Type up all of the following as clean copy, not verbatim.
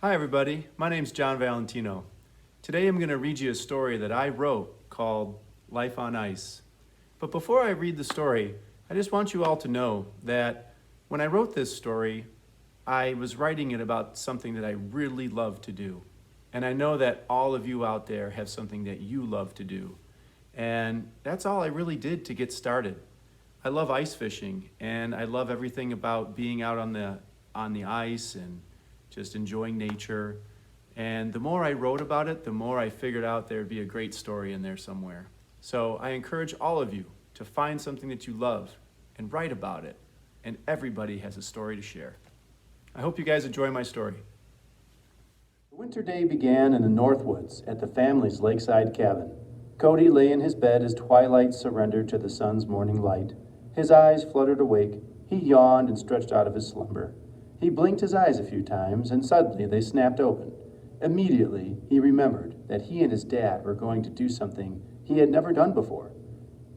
Hi everybody, my name's John Valentino. Today I'm going to read you a story that I wrote called Life on Ice. But before I read the story, I just want you all to know that when I wrote this story, I was writing it about something that I really love to do. And I know that all of you out there have something that you love to do. And that's all I really did to get started. I love ice fishing, and I love everything about being out on the ice and just enjoying nature. And the more I wrote about it, the more I figured out there'd be a great story in there somewhere. So I encourage all of you to find something that you love and write about it. And everybody has a story to share. I hope you guys enjoy my story. The winter day began in the Northwoods at the family's lakeside cabin. Cody lay in his bed as twilight surrendered to the sun's morning light. His eyes fluttered awake. He yawned and stretched out of his slumber. He blinked his eyes a few times, and suddenly they snapped open. Immediately, he remembered that he and his dad were going to do something he had never done before.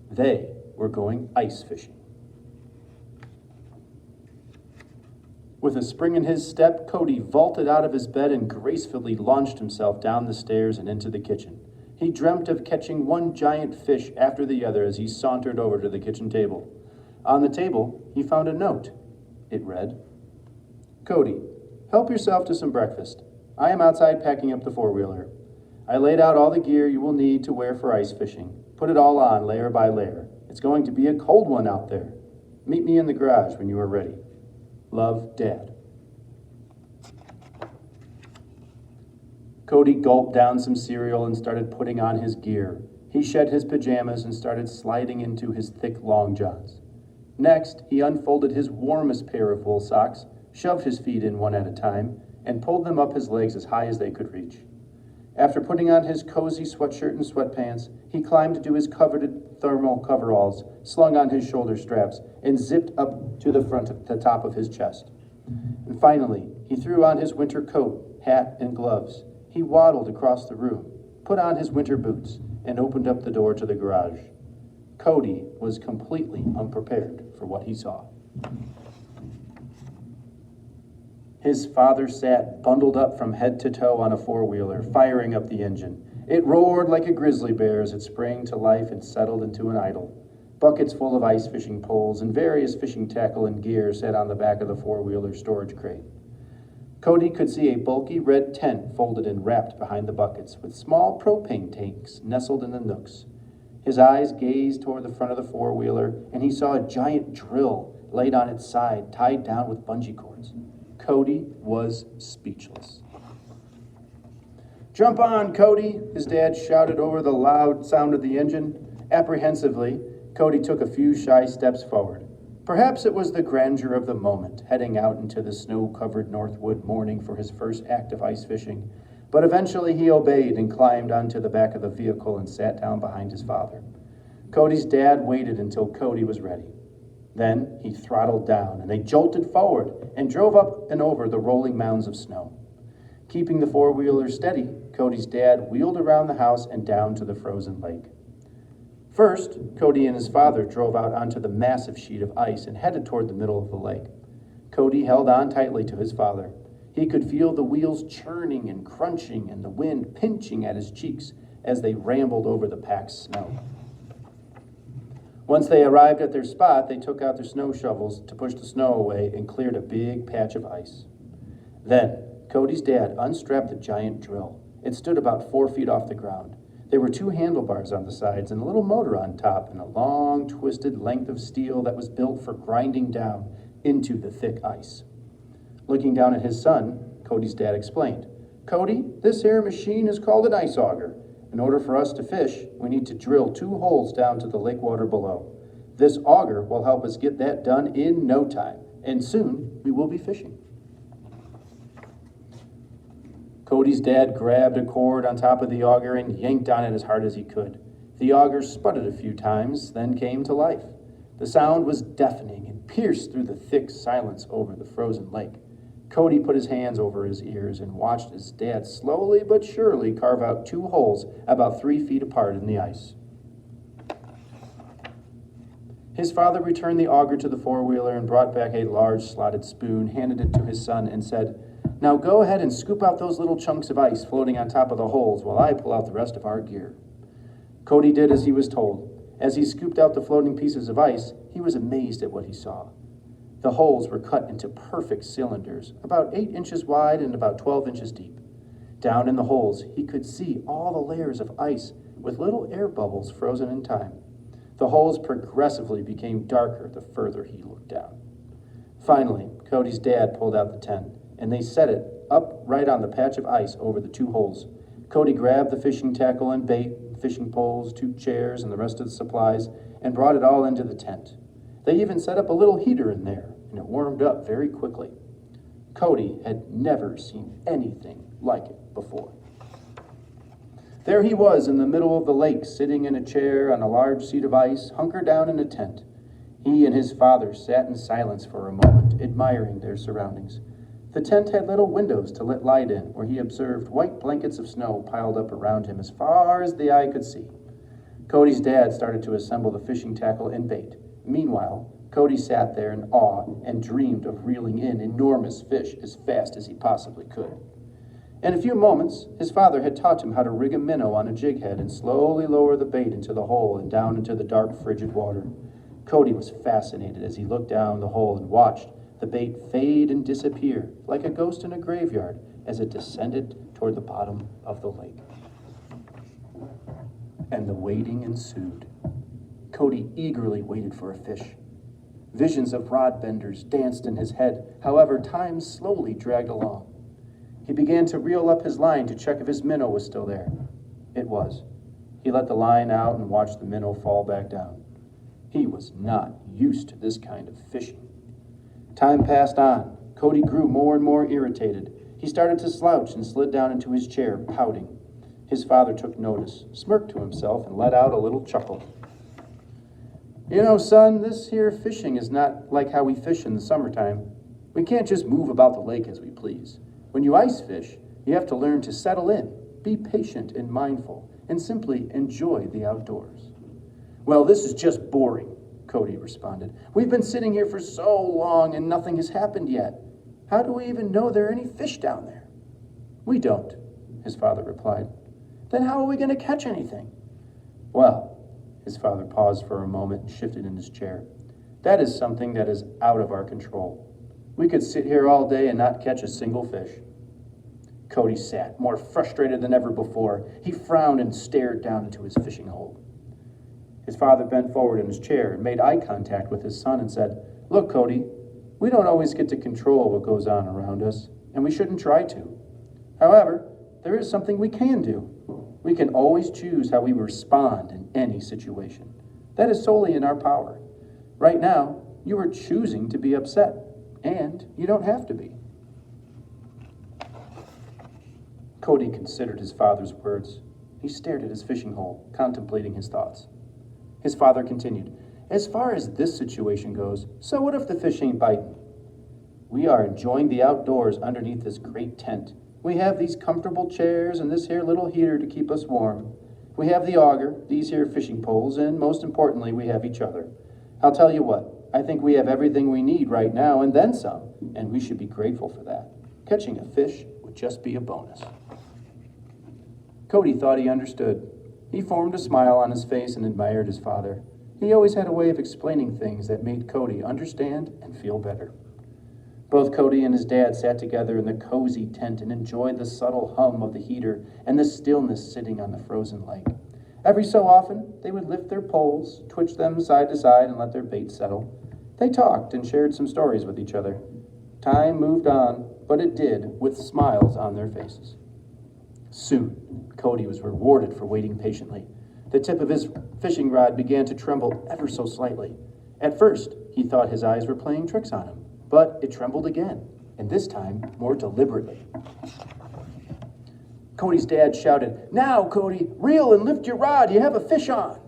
They were going ice fishing. With a spring in his step, Cody vaulted out of his bed and gracefully launched himself down the stairs and into the kitchen. He dreamt of catching one giant fish after the other as he sauntered over to the kitchen table. On the table, he found a note. It read, "Cody, help yourself to some breakfast. I am outside packing up the four-wheeler. I laid out all the gear you will need to wear for ice fishing. Put it all on layer by layer. It's going to be a cold one out there. Meet me in the garage when you are ready. Love, Dad." Cody gulped down some cereal and started putting on his gear. He shed his pajamas and started sliding into his thick long johns. Next, he unfolded his warmest pair of wool socks, shoved his feet in one at a time, and pulled them up his legs as high as they could reach. After putting on his cozy sweatshirt and sweatpants, he climbed into his coveted thermal coveralls, slung on his shoulder straps, and zipped up to the top of his chest. And finally, he threw on his winter coat, hat, and gloves. He waddled across the room, put on his winter boots, and opened up the door to the garage. Cody was completely unprepared for what he saw. His father sat bundled up from head to toe on a four-wheeler, firing up the engine. It roared like a grizzly bear as it sprang to life and settled into an idle. Buckets full of ice fishing poles and various fishing tackle and gear sat on the back of the four-wheeler storage crate. Cody could see a bulky red tent folded and wrapped behind the buckets, with small propane tanks nestled in the nooks. His eyes gazed toward the front of the four-wheeler, and he saw a giant drill laid on its side, tied down with bungee cords. Cody was speechless. "Jump on, Cody," his dad shouted over the loud sound of the engine. Apprehensively, Cody took a few shy steps forward. Perhaps it was the grandeur of the moment, heading out into the snow-covered Northwood morning for his first act of ice fishing. But eventually he obeyed and climbed onto the back of the vehicle and sat down behind his father. Cody's dad waited until Cody was ready. Then he throttled down, and they jolted forward and drove up and over the rolling mounds of snow. Keeping the four-wheeler steady, Cody's dad wheeled around the house and down to the frozen lake. First, Cody and his father drove out onto the massive sheet of ice and headed toward the middle of the lake. Cody held on tightly to his father. He could feel the wheels churning and crunching and the wind pinching at his cheeks as they rambled over the packed snow. Once they arrived at their spot, they took out their snow shovels to push the snow away and cleared a big patch of ice. Then, Cody's dad unstrapped the giant drill. It stood about 4 feet off the ground. There were 2 handlebars on the sides and a little motor on top and a long, twisted length of steel that was built for grinding down into the thick ice. Looking down at his son, Cody's dad explained, "Cody, this here machine is called an ice auger. In order for us to fish, we need to drill 2 holes down to the lake water below. This auger will help us get that done in no time, and soon we will be fishing." Cody's dad grabbed a cord on top of the auger and yanked on it as hard as he could. The auger sputtered a few times, then came to life. The sound was deafening and pierced through the thick silence over the frozen lake. Cody put his hands over his ears and watched his dad slowly but surely carve out 2 holes about 3 feet apart in the ice. His father returned the auger to the four-wheeler and brought back a large slotted spoon, handed it to his son, and said, Now go ahead and scoop out those little chunks of ice floating on top of the holes while I pull out the rest of our gear." Cody did as he was told. As he scooped out the floating pieces of ice, he was amazed at what he saw. The holes were cut into perfect cylinders, about 8 inches wide and about 12 inches deep. Down in the holes, he could see all the layers of ice with little air bubbles frozen in time. The holes progressively became darker the further he looked down. Finally, Cody's dad pulled out the tent, and they set it up right on the patch of ice over the 2 holes. Cody grabbed the fishing tackle and bait, fishing poles, 2 chairs, and the rest of the supplies, and brought it all into the tent. They even set up a little heater in there, and it warmed up very quickly. Cody had never seen anything like it before. There he was in the middle of the lake, sitting in a chair on a large sheet of ice, hunkered down in a tent. He and his father sat in silence for a moment, admiring their surroundings. The tent had little windows to let light in, where he observed white blankets of snow piled up around him as far as the eye could see. Cody's dad started to assemble the fishing tackle and bait. Meanwhile, Cody sat there in awe and dreamed of reeling in enormous fish as fast as he possibly could. In a few moments, his father had taught him how to rig a minnow on a jig head and slowly lower the bait into the hole and down into the dark, frigid water. Cody was fascinated as he looked down the hole and watched the bait fade and disappear like a ghost in a graveyard as it descended toward the bottom of the lake. And the waiting ensued. Cody eagerly waited for a fish. Visions of rod benders danced in his head. However, time slowly dragged along. He began to reel up his line to check if his minnow was still there. It was. He let the line out and watched the minnow fall back down. He was not used to this kind of fishing. Time passed on. Cody grew more and more irritated. He started to slouch and slid down into his chair, pouting. His father took notice, smirked to himself, and let out a little chuckle. "You know, son, this here fishing is not like how we fish in the summertime. We can't just move about the lake as we please. When you ice fish, you have to learn to settle in, be patient and mindful, and simply enjoy the outdoors." "Well, this is just boring," Cody responded. "We've been sitting here for so long and nothing has happened yet. How do we even know there are any fish down there?" "We don't," his father replied. "Then how are we going to catch anything?" "Well," his father paused for a moment and shifted in his chair, "that is something that is out of our control. We could sit here all day and not catch a single fish." Cody sat, more frustrated than ever before. He frowned and stared down into his fishing hole. His father bent forward in his chair and made eye contact with his son and said, "Look, Cody, we don't always get to control what goes on around us, and we shouldn't try to. However, there is something we can do. We can always choose how we respond in any situation. That is solely in our power. Right now, you are choosing to be upset, and you don't have to be." Cody considered his father's words. He stared at his fishing hole, contemplating his thoughts. His father continued, "As far as this situation goes, so what if the fish ain't biting? We are enjoying the outdoors underneath this great tent. We have these comfortable chairs and this here little heater to keep us warm. We have the auger, these here fishing poles, and most importantly, we have each other. I'll tell you what, I think we have everything we need right now and then some, and we should be grateful for that. Catching a fish would just be a bonus." Cody thought he understood. He formed a smile on his face and admired his father. He always had a way of explaining things that made Cody understand and feel better. Both Cody and his dad sat together in the cozy tent and enjoyed the subtle hum of the heater and the stillness sitting on the frozen lake. Every so often, they would lift their poles, twitch them side to side, and let their bait settle. They talked and shared some stories with each other. Time moved on, but it did with smiles on their faces. Soon, Cody was rewarded for waiting patiently. The tip of his fishing rod began to tremble ever so slightly. At first, he thought his eyes were playing tricks on him, but it trembled again, and this time more deliberately. Cody's dad shouted, "Now, Cody, reel and lift your rod. You have a fish on."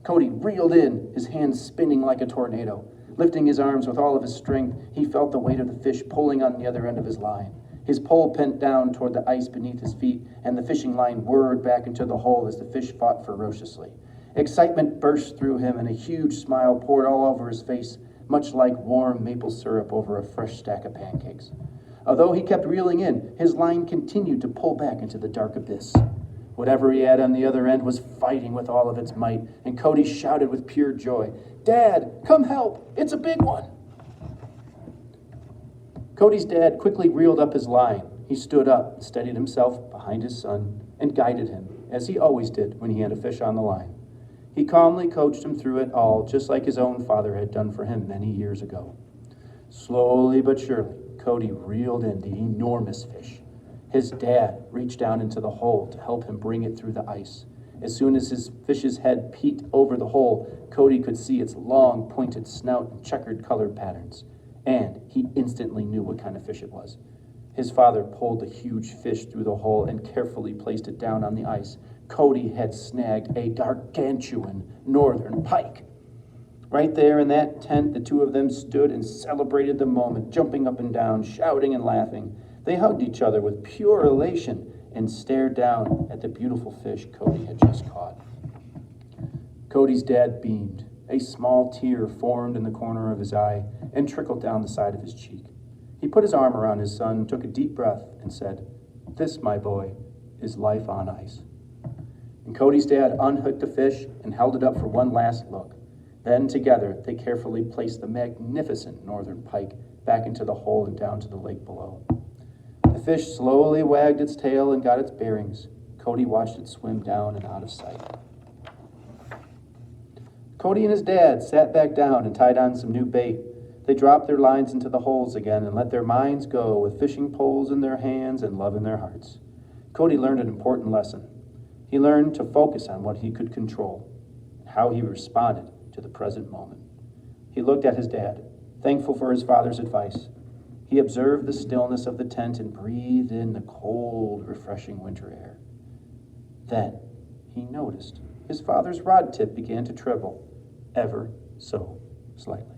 Cody reeled in, his hands spinning like a tornado. Lifting his arms with all of his strength, he felt the weight of the fish pulling on the other end of his line. His pole bent down toward the ice beneath his feet, and the fishing line whirred back into the hole as the fish fought ferociously. Excitement burst through him, and a huge smile poured all over his face, much like warm maple syrup over a fresh stack of pancakes. Although he kept reeling in, his line continued to pull back into the dark abyss. Whatever he had on the other end was fighting with all of its might, and Cody shouted with pure joy, "Dad, come help! It's a big one!" Cody's dad quickly reeled up his line. He stood up, steadied himself behind his son, and guided him, as he always did when he had a fish on the line. He calmly coached him through it all, just like his own father had done for him many years ago. Slowly but surely, Cody reeled in the enormous fish. His dad reached down into the hole to help him bring it through the ice. As soon as his fish's head peeked over the hole, Cody could see its long, pointed snout and checkered colored patterns. And he instantly knew what kind of fish it was. His father pulled the huge fish through the hole and carefully placed it down on the ice. Cody had snagged a gargantuan northern pike. Right there in that tent, the two of them stood and celebrated the moment, jumping up and down, shouting and laughing. They hugged each other with pure elation and stared down at the beautiful fish Cody had just caught. Cody's dad beamed. A small tear formed in the corner of his eye and trickled down the side of his cheek. He put his arm around his son, took a deep breath, and said, "This, my boy, is life on ice." And Cody's dad unhooked the fish and held it up for one last look. Then together they carefully placed the magnificent northern pike back into the hole and down to the lake below. The fish slowly wagged its tail and got its bearings. Cody watched it swim down and out of sight. Cody and his dad sat back down and tied on some new bait. They dropped their lines into the holes again and let their minds go with fishing poles in their hands and love in their hearts. Cody learned an important lesson. He learned to focus on what he could control and how he responded to the present moment. He looked at his dad, thankful for his father's advice. He observed the stillness of the tent and breathed in the cold, refreshing winter air. Then he noticed his father's rod tip began to tremble, ever so slightly.